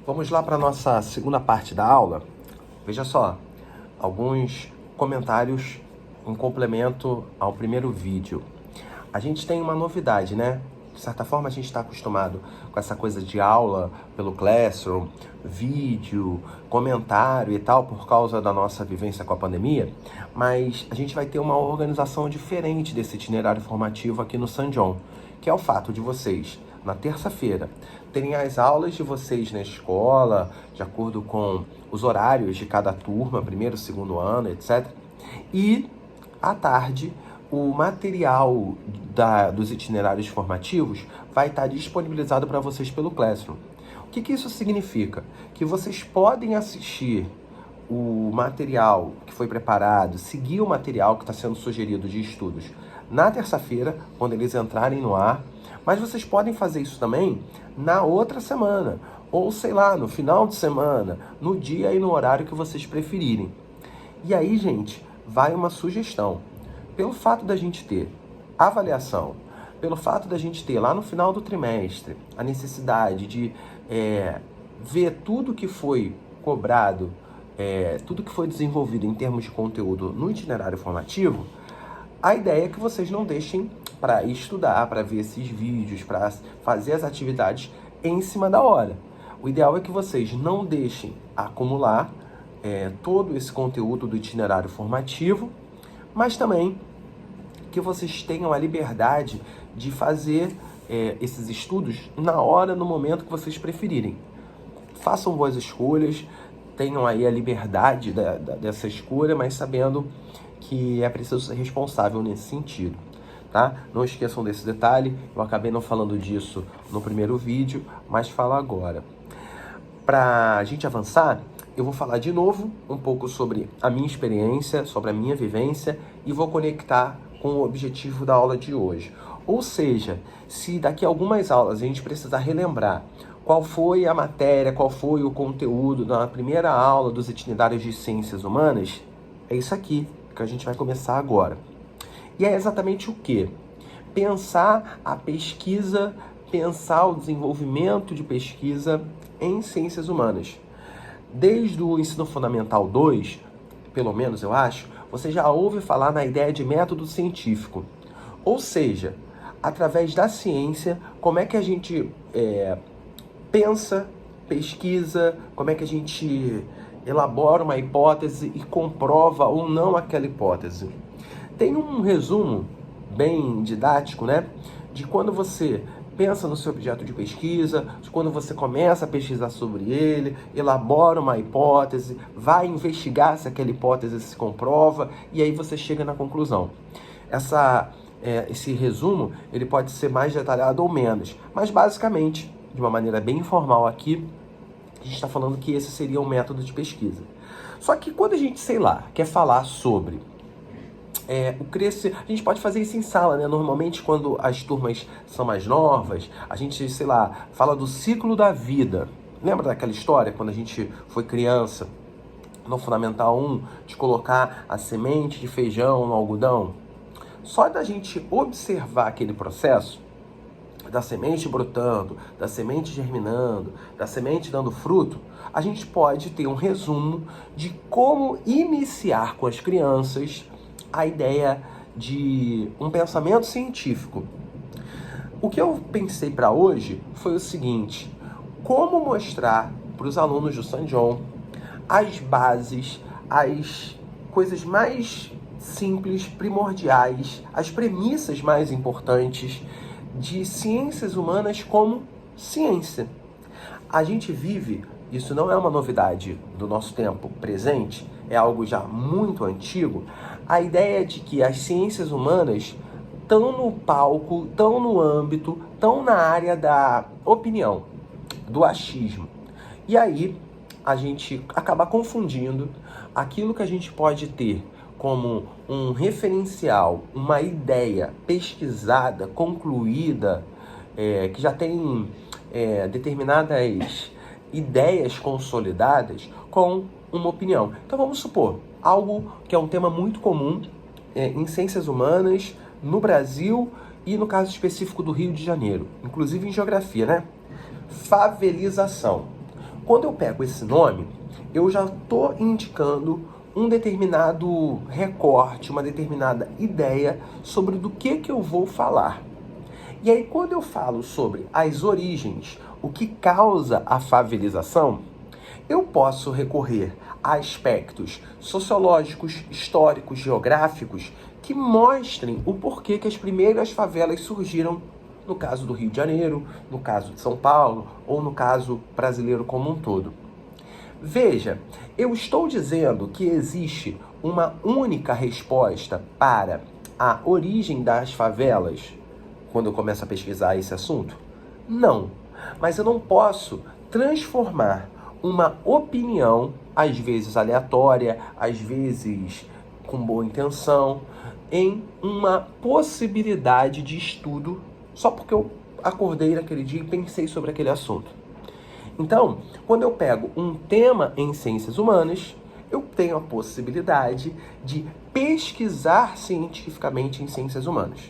Vamos lá para a nossa segunda parte da aula. Veja só, alguns comentários em complemento ao primeiro vídeo. A gente tem uma novidade, né? De certa forma, a gente está acostumado com essa coisa de aula pelo Classroom, vídeo, comentário e tal, por causa da nossa vivência com a pandemia, mas a gente vai ter uma organização diferente desse itinerário formativo aqui no San John, que é o fato de vocês, na terça-feira, terem as aulas de vocês na escola, de acordo com os horários de cada turma, primeiro, segundo ano, etc. E, à tarde, o material dos itinerários formativos vai estar disponibilizado para vocês pelo Classroom. O que isso significa? Que vocês podem assistir o material que foi preparado, seguir o material que está sendo sugerido de estudos na terça-feira, quando eles entrarem no ar, mas vocês podem fazer isso também na outra semana, ou sei lá, no final de semana, no dia e no horário que vocês preferirem. E aí, gente, vai uma sugestão. Pelo fato da gente ter avaliação, pelo fato da gente ter lá no final do trimestre a necessidade de ver tudo que foi cobrado, tudo que foi desenvolvido em termos de conteúdo no itinerário formativo, a ideia é que vocês não deixem para estudar, para ver esses vídeos, para fazer as atividades em cima da hora. O ideal é que vocês não deixem acumular todo esse conteúdo do itinerário formativo, mas também que vocês tenham a liberdade de fazer esses estudos na hora, no momento que vocês preferirem. Façam boas escolhas, tenham aí a liberdade dessa escolha, mas sabendo que é preciso ser responsável nesse sentido, tá? Não esqueçam desse detalhe, eu acabei não falando disso no primeiro vídeo, mas falo agora. Para a gente avançar, eu vou falar de novo um pouco sobre a minha experiência, sobre a minha vivência e vou conectar com o objetivo da aula de hoje. Ou seja, se daqui a algumas aulas a gente precisar relembrar qual foi a matéria, qual foi o conteúdo da primeira aula dos itinerários de ciências humanas, é isso aqui que a gente vai começar agora. E é exatamente o quê? Pensar a pesquisa, pensar o desenvolvimento de pesquisa em ciências humanas. Desde o ensino fundamental 2, pelo menos eu acho, você já ouve falar na ideia de método científico. Ou seja, através da ciência, como é que a gente pensa, pesquisa, como é que a gente elabora uma hipótese e comprova ou não aquela hipótese. Tem um resumo bem didático, né? De quando você pensa no seu objeto de pesquisa, quando você começa a pesquisar sobre ele, elabora uma hipótese, vai investigar se aquela hipótese se comprova e aí você chega na conclusão. Esse resumo ele pode ser mais detalhado ou menos, mas basicamente, de uma maneira bem informal aqui, a gente está falando que esse seria um método de pesquisa. Só que quando a gente, sei lá, quer falar sobre a gente pode fazer isso em sala, né? Normalmente, quando as turmas são mais novas, a gente, sei lá, fala do ciclo da vida. Lembra daquela história, quando a gente foi criança, no Fundamental 1, de colocar a semente de feijão no algodão? Só da gente observar aquele processo, da semente brotando, da semente germinando, da semente dando fruto, a gente pode ter um resumo de como iniciar com as crianças a ideia de um pensamento científico. O que eu pensei para hoje foi o seguinte: como mostrar para os alunos do San John as bases, as coisas mais simples, primordiais, as premissas mais importantes de ciências humanas como ciência. A gente vive, isso não é uma novidade do nosso tempo presente, é algo já muito antigo, a ideia de que as ciências humanas estão no palco, estão no âmbito, estão na área da opinião, do achismo. E aí a gente acaba confundindo aquilo que a gente pode ter como um referencial, uma ideia pesquisada, concluída, que já tem determinadas ideias consolidadas com uma opinião. Então vamos supor, algo que é um tema muito comum em ciências humanas, no Brasil e no caso específico do Rio de Janeiro, inclusive em geografia, né? Favelização. Quando eu pego esse nome, eu já estou indicando um determinado recorte, uma determinada ideia sobre do que eu vou falar. E aí, quando eu falo sobre as origens, o que causa a favelização, eu posso recorrer a aspectos sociológicos, históricos, geográficos, que mostrem o porquê que as primeiras favelas surgiram, no caso do Rio de Janeiro, no caso de São Paulo, ou no caso brasileiro como um todo. Veja, eu estou dizendo que existe uma única resposta para a origem das favelas quando eu começo a pesquisar esse assunto? Não, mas eu não posso transformar uma opinião, às vezes aleatória, às vezes com boa intenção, em uma possibilidade de estudo só porque eu acordei naquele dia e pensei sobre aquele assunto. Então, quando eu pego um tema em ciências humanas, eu tenho a possibilidade de pesquisar cientificamente em ciências humanas.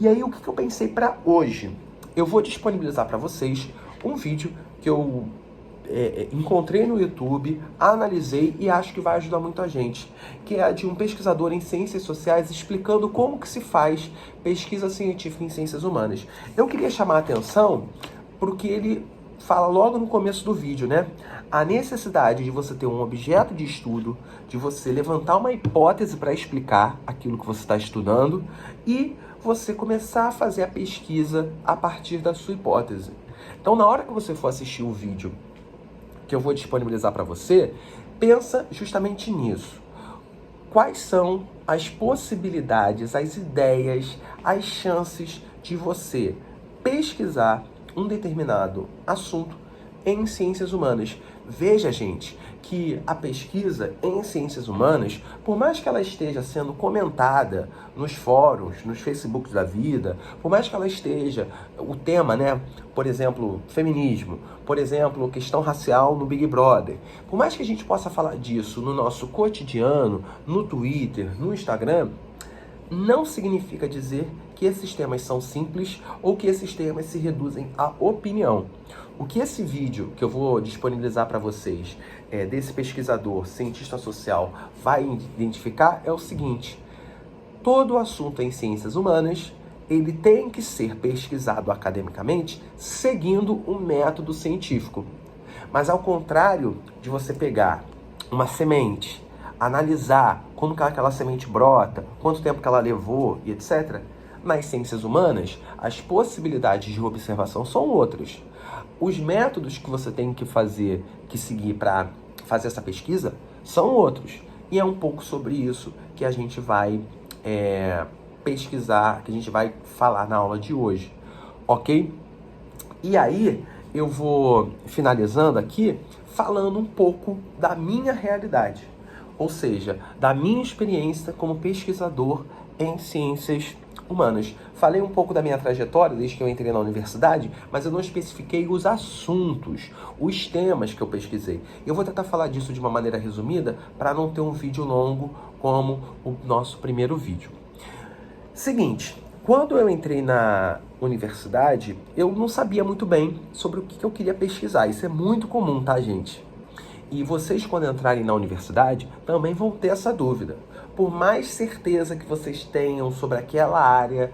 E aí, o que eu pensei para hoje? Eu vou disponibilizar para vocês um vídeo que eu encontrei no YouTube, analisei e acho que vai ajudar muito a gente, que é de um pesquisador em ciências sociais explicando como que se faz pesquisa científica em ciências humanas. Eu queria chamar a atenção porque ele fala logo no começo do vídeo, né? A necessidade de você ter um objeto de estudo, de você levantar uma hipótese para explicar aquilo que você está estudando e você começar a fazer a pesquisa a partir da sua hipótese. Então, na hora que você for assistir o vídeo que eu vou disponibilizar para você, pensa justamente nisso. Quais são as possibilidades, as ideias, as chances de você pesquisar um determinado assunto em ciências humanas? Veja, gente, que a pesquisa em ciências humanas, por mais que ela esteja sendo comentada nos fóruns, nos Facebooks da vida, por mais que ela esteja, o tema, né, por exemplo, feminismo, por exemplo, questão racial no Big Brother, por mais que a gente possa falar disso no nosso cotidiano, no Twitter, no Instagram, não significa dizer que esses temas são simples ou que esses temas se reduzem à opinião. O que esse vídeo que eu vou disponibilizar para vocês, desse pesquisador, cientista social, vai identificar é o seguinte: todo assunto em ciências humanas, ele tem que ser pesquisado academicamente seguindo um método científico. Mas ao contrário de você pegar uma semente, analisar como que aquela semente brota, quanto tempo que ela levou e etc., nas ciências humanas, as possibilidades de observação são outras. Os métodos que você tem que seguir para fazer essa pesquisa são outros. E é um pouco sobre isso que a gente vai pesquisar, que a gente vai falar na aula de hoje, ok? E aí, eu vou finalizando aqui falando um pouco da minha realidade, ou seja, da minha experiência como pesquisador em ciências humanas. Falei um pouco da minha trajetória desde que eu entrei na universidade, mas eu não especifiquei os assuntos, os temas que eu pesquisei. Eu vou tentar falar disso de uma maneira resumida para não ter um vídeo longo como o nosso primeiro vídeo. Seguinte, quando eu entrei na universidade, eu não sabia muito bem sobre o que eu queria pesquisar. Isso é muito comum, tá, gente? E vocês, quando entrarem na universidade, também vão ter essa dúvida. Por mais certeza que vocês tenham sobre aquela área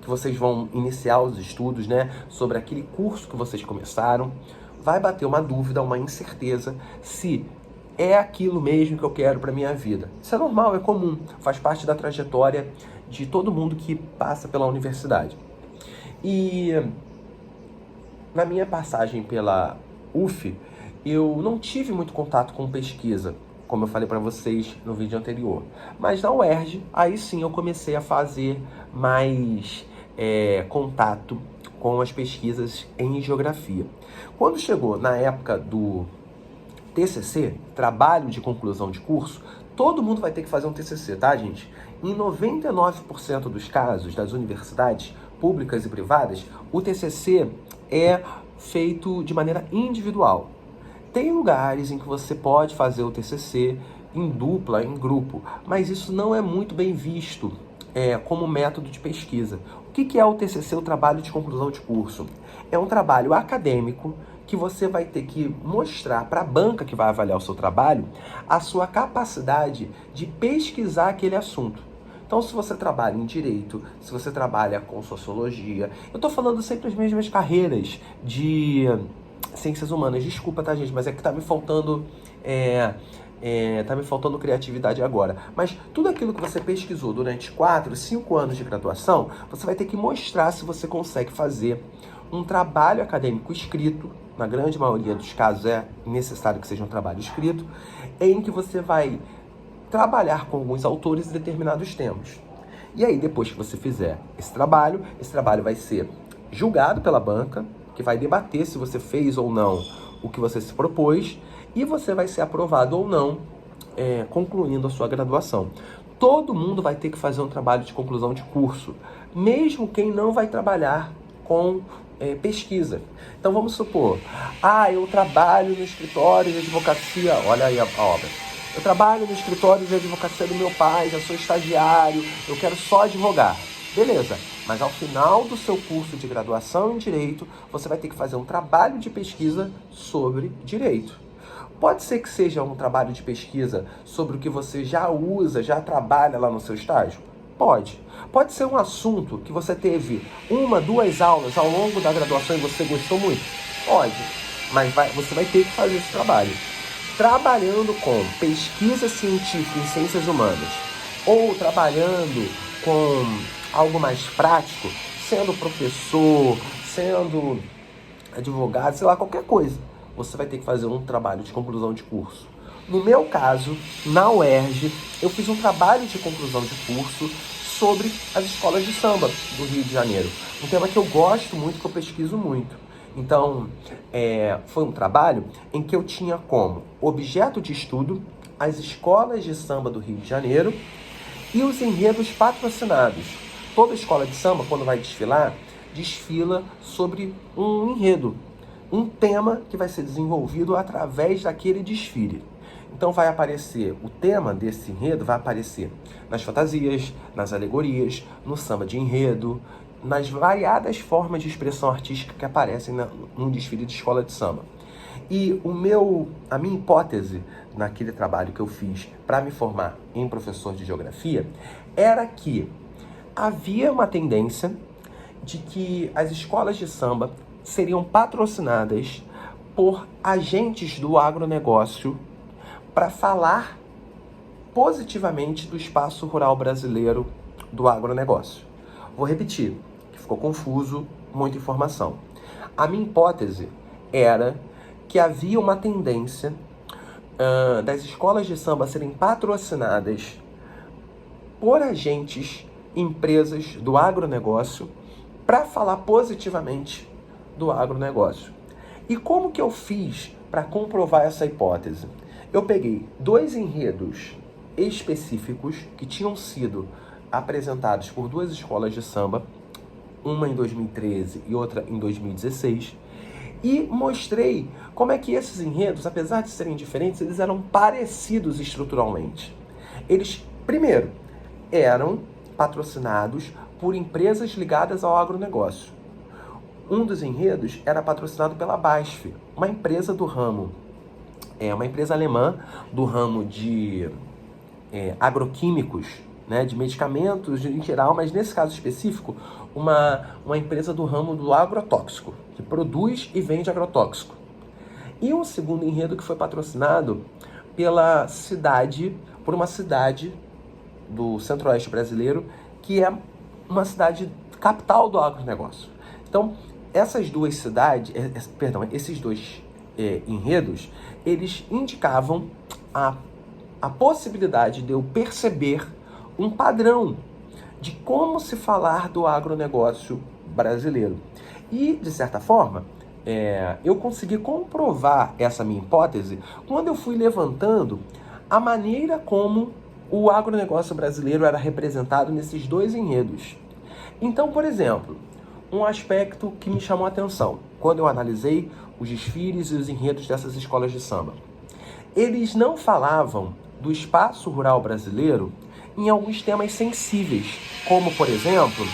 que vocês vão iniciar os estudos, né? Sobre aquele curso que vocês começaram, vai bater uma dúvida, uma incerteza se é aquilo mesmo que eu quero para minha vida. Isso é normal, é comum, faz parte da trajetória de todo mundo que passa pela universidade. E na minha passagem pela UF, eu não tive muito contato com pesquisa, como eu falei para vocês no vídeo anterior. Mas na UERJ, aí sim eu comecei a fazer mais contato com as pesquisas em geografia. Quando chegou na época do TCC, trabalho de conclusão de curso, todo mundo vai ter que fazer um TCC, tá, gente? Em 99% dos casos das universidades públicas e privadas, o TCC é feito de maneira individual. Tem lugares em que você pode fazer o TCC em dupla, em grupo, mas isso não é muito bem visto como método de pesquisa. O que é o TCC, o trabalho de conclusão de curso? É um trabalho acadêmico que você vai ter que mostrar para a banca que vai avaliar o seu trabalho a sua capacidade de pesquisar aquele assunto. Então, se você trabalha em direito, se você trabalha com sociologia, eu estou falando sempre as mesmas carreiras de ciências humanas. Desculpa, tá, gente, mas é que tá me faltando criatividade agora. Mas tudo aquilo que você pesquisou durante 4, 5 anos de graduação, você vai ter que mostrar se você consegue fazer um trabalho acadêmico escrito. Na grande maioria dos casos é necessário que seja um trabalho escrito, em que você vai trabalhar com alguns autores em determinados temas. E aí, depois que você fizer esse trabalho vai ser julgado pela banca, que vai debater se você fez ou não o que você se propôs, e você vai ser aprovado ou não, concluindo a sua graduação. Todo mundo vai ter que fazer um trabalho de conclusão de curso, mesmo quem não vai trabalhar com pesquisa. Então vamos supor, eu trabalho no escritório de advocacia, olha aí a obra. Eu trabalho no escritório de advocacia do meu pai, já sou estagiário, eu quero só advogar. Beleza, mas ao final do seu curso de graduação em Direito, você vai ter que fazer um trabalho de pesquisa sobre Direito. Pode ser que seja um trabalho de pesquisa sobre o que você já usa, já trabalha lá no seu estágio? Pode. Pode ser um assunto que você teve 1, 2 aulas ao longo da graduação e você gostou muito? Pode, mas você vai ter que fazer esse trabalho. Trabalhando com pesquisa científica em ciências humanas ou trabalhando com algo mais prático, sendo professor, sendo advogado, sei lá, qualquer coisa, você vai ter que fazer um trabalho de conclusão de curso. No meu caso, na UERJ, eu fiz um trabalho de conclusão de curso sobre as escolas de samba do Rio de Janeiro. Um tema que eu gosto muito, que eu pesquiso muito. Então, foi um trabalho em que eu tinha como objeto de estudo as escolas de samba do Rio de Janeiro e os enredos patrocinados. Toda escola de samba, quando vai desfilar, desfila sobre um enredo, um tema que vai ser desenvolvido através daquele desfile. Então vai aparecer, o tema desse enredo vai aparecer nas fantasias, nas alegorias, no samba de enredo, nas variadas formas de expressão artística que aparecem num desfile de escola de samba. E a minha hipótese naquele trabalho que eu fiz para me formar em professor de geografia era que havia uma tendência de que as escolas de samba seriam patrocinadas por agentes do agronegócio para falar positivamente do espaço rural brasileiro do agronegócio. Vou repetir, que ficou confuso, muita informação. A minha hipótese era que havia uma tendência das escolas de samba serem patrocinadas por agentes, empresas do agronegócio para falar positivamente do agronegócio. E como que eu fiz para comprovar essa hipótese? Eu peguei 2 enredos específicos que tinham sido apresentados por 2 escolas de samba, uma em 2013 e outra em 2016, e mostrei como é que esses enredos, apesar de serem diferentes, eles eram parecidos estruturalmente. Eles, primeiro, eram patrocinados por empresas ligadas ao agronegócio. Um dos enredos era patrocinado pela BASF, uma empresa do ramo, uma empresa alemã do ramo de agroquímicos, né, de medicamentos em geral, mas nesse caso específico, uma empresa do ramo do agrotóxico, que produz e vende agrotóxico. E um segundo enredo que foi patrocinado por uma cidade do centro-oeste brasileiro, que é uma cidade capital do agronegócio. Então, esses dois enredos, eles indicavam a possibilidade de eu perceber um padrão de como se falar do agronegócio brasileiro. E, de certa forma, eu consegui comprovar essa minha hipótese quando eu fui levantando a maneira como o agronegócio brasileiro era representado nesses 2 enredos. Então, por exemplo, um aspecto que me chamou a atenção quando eu analisei os desfiles e os enredos dessas escolas de samba. Eles não falavam do espaço rural brasileiro em alguns temas sensíveis, como, por exemplo,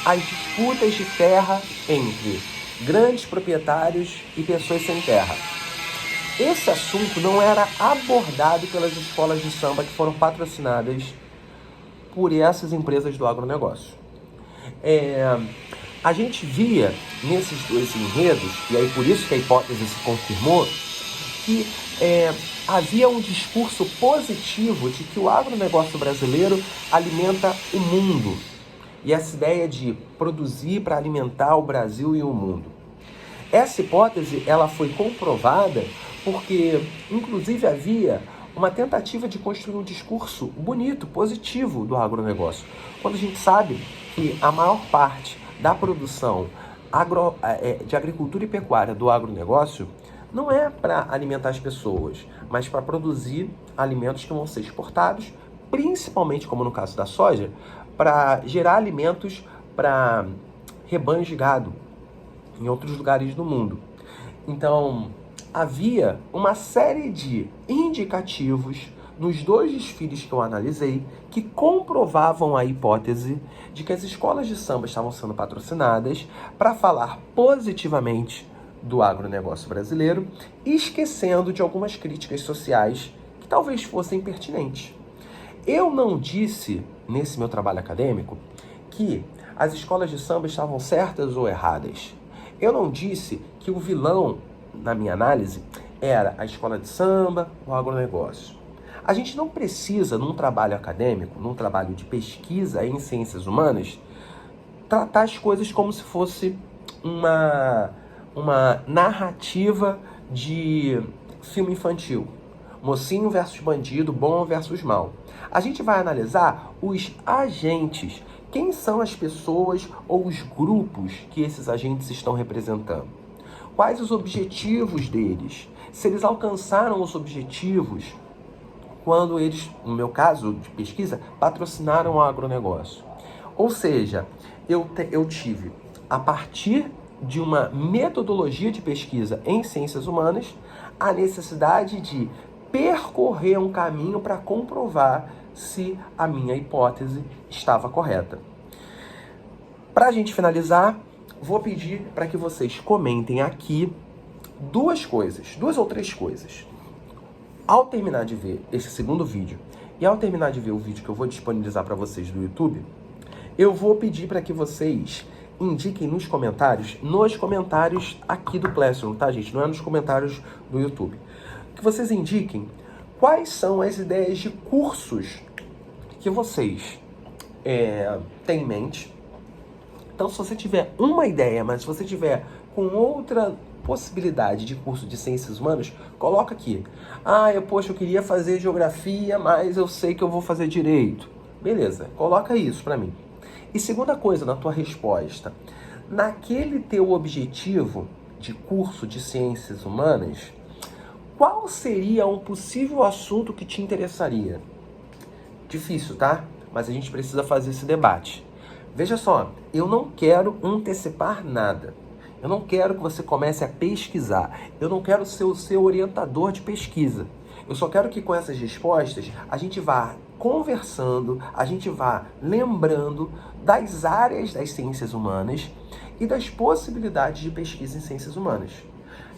as disputas de terra entre grandes proprietários e pessoas sem terra. Esse assunto não era abordado pelas escolas de samba que foram patrocinadas por essas empresas do agronegócio. A gente via nesses dois enredos, e aí por isso que a hipótese se confirmou, que havia um discurso positivo de que o agronegócio brasileiro alimenta o mundo. E essa ideia de produzir para alimentar o Brasil e o mundo. Essa hipótese ela foi comprovada porque, inclusive, havia uma tentativa de construir um discurso bonito, positivo do agronegócio. Quando a gente sabe que a maior parte da produção de agricultura e pecuária do agronegócio não é para alimentar as pessoas, mas para produzir alimentos que vão ser exportados, principalmente, como no caso da soja, para gerar alimentos para rebanhos de gado em outros lugares do mundo. Então, havia uma série de indicativos nos dois desfiles que eu analisei que comprovavam a hipótese de que as escolas de samba estavam sendo patrocinadas para falar positivamente do agronegócio brasileiro, esquecendo de algumas críticas sociais que talvez fossem pertinentes. Eu não disse, nesse meu trabalho acadêmico, que as escolas de samba estavam certas ou erradas. Eu não disse que o vilão, na minha análise, era a escola de samba ou o agronegócio. A gente não precisa, num trabalho acadêmico, num trabalho de pesquisa em ciências humanas, tratar as coisas como se fosse uma narrativa de filme infantil. Mocinho versus bandido, bom versus mal. A gente vai analisar os agentes. Quem são as pessoas ou os grupos que esses agentes estão representando? Quais os objetivos deles? Se eles alcançaram os objetivos quando eles, no meu caso de pesquisa, patrocinaram o agronegócio. Ou seja, eu tive, a partir de uma metodologia de pesquisa em ciências humanas, a necessidade de percorrer um caminho para comprovar se a minha hipótese estava correta. Para a gente finalizar, vou pedir para que vocês comentem aqui duas ou três coisas. Ao terminar de ver esse segundo vídeo e ao terminar de ver o vídeo que eu vou disponibilizar para vocês do YouTube, eu vou pedir para que vocês indiquem nos comentários aqui do Classroom, tá, gente? Não é nos comentários do YouTube. Que vocês indiquem quais são as ideias de cursos que vocês têm em mente. Então, se você tiver uma ideia, mas se você tiver com outra possibilidade de curso de ciências humanas, coloca aqui. Eu queria fazer geografia, mas eu sei que eu vou fazer direito. Beleza, coloca isso para mim. E segunda coisa na tua resposta, naquele teu objetivo de curso de ciências humanas, qual seria um possível assunto que te interessaria? Difícil, tá? Mas a gente precisa fazer esse debate. Veja só, eu não quero antecipar nada. Eu não quero que você comece a pesquisar. Eu não quero ser o seu orientador de pesquisa. Eu só quero que com essas respostas a gente vá conversando, a gente vá lembrando das áreas das ciências humanas e das possibilidades de pesquisa em ciências humanas.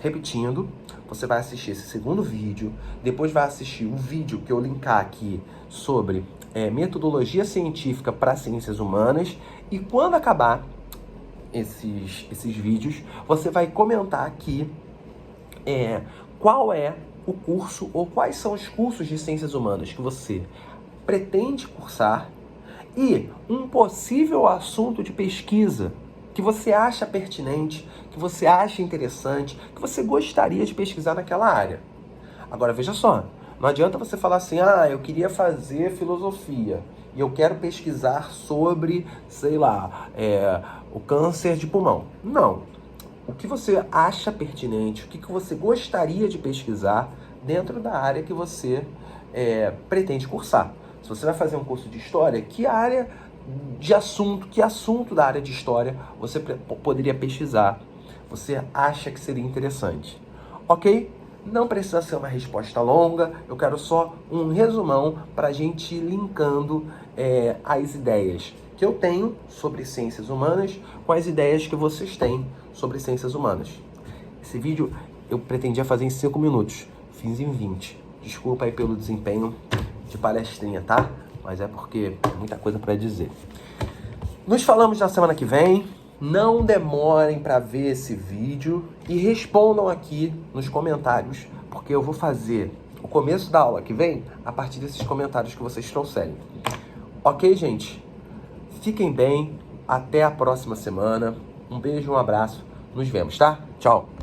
Repetindo, você vai assistir esse segundo vídeo, depois vai assistir o vídeo que eu linkar aqui sobre metodologia científica para ciências humanas, e quando acabar esses vídeos, você vai comentar aqui qual é o curso ou quais são os cursos de ciências humanas que você pretende cursar e um possível assunto de pesquisa que você acha pertinente, que você acha interessante, que você gostaria de pesquisar naquela área. Agora, veja só, não adianta você falar assim, eu queria fazer filosofia e eu quero pesquisar sobre, sei lá, o câncer de pulmão. Não. O que você acha pertinente, o que você gostaria de pesquisar dentro da área que você pretende cursar. Se você vai fazer um curso de história, que assunto da área de história você poderia pesquisar, você acha que seria interessante. Ok? Não precisa ser uma resposta longa, eu quero só um resumão para a gente ir linkando as ideias. que eu tenho sobre ciências humanas com as ideias que vocês têm sobre ciências humanas. Esse vídeo eu pretendia fazer em 5 minutos, fiz em 20. Desculpa aí pelo desempenho de palestrinha, tá? Mas é porque tem muita coisa para dizer. Nos falamos na semana que vem. Não demorem para ver esse vídeo e respondam aqui nos comentários, porque eu vou fazer o começo da aula que vem a partir desses comentários que vocês trouxerem. Ok, gente? Fiquem bem. Até a próxima semana. Um beijo, um abraço. Nos vemos, tá? Tchau.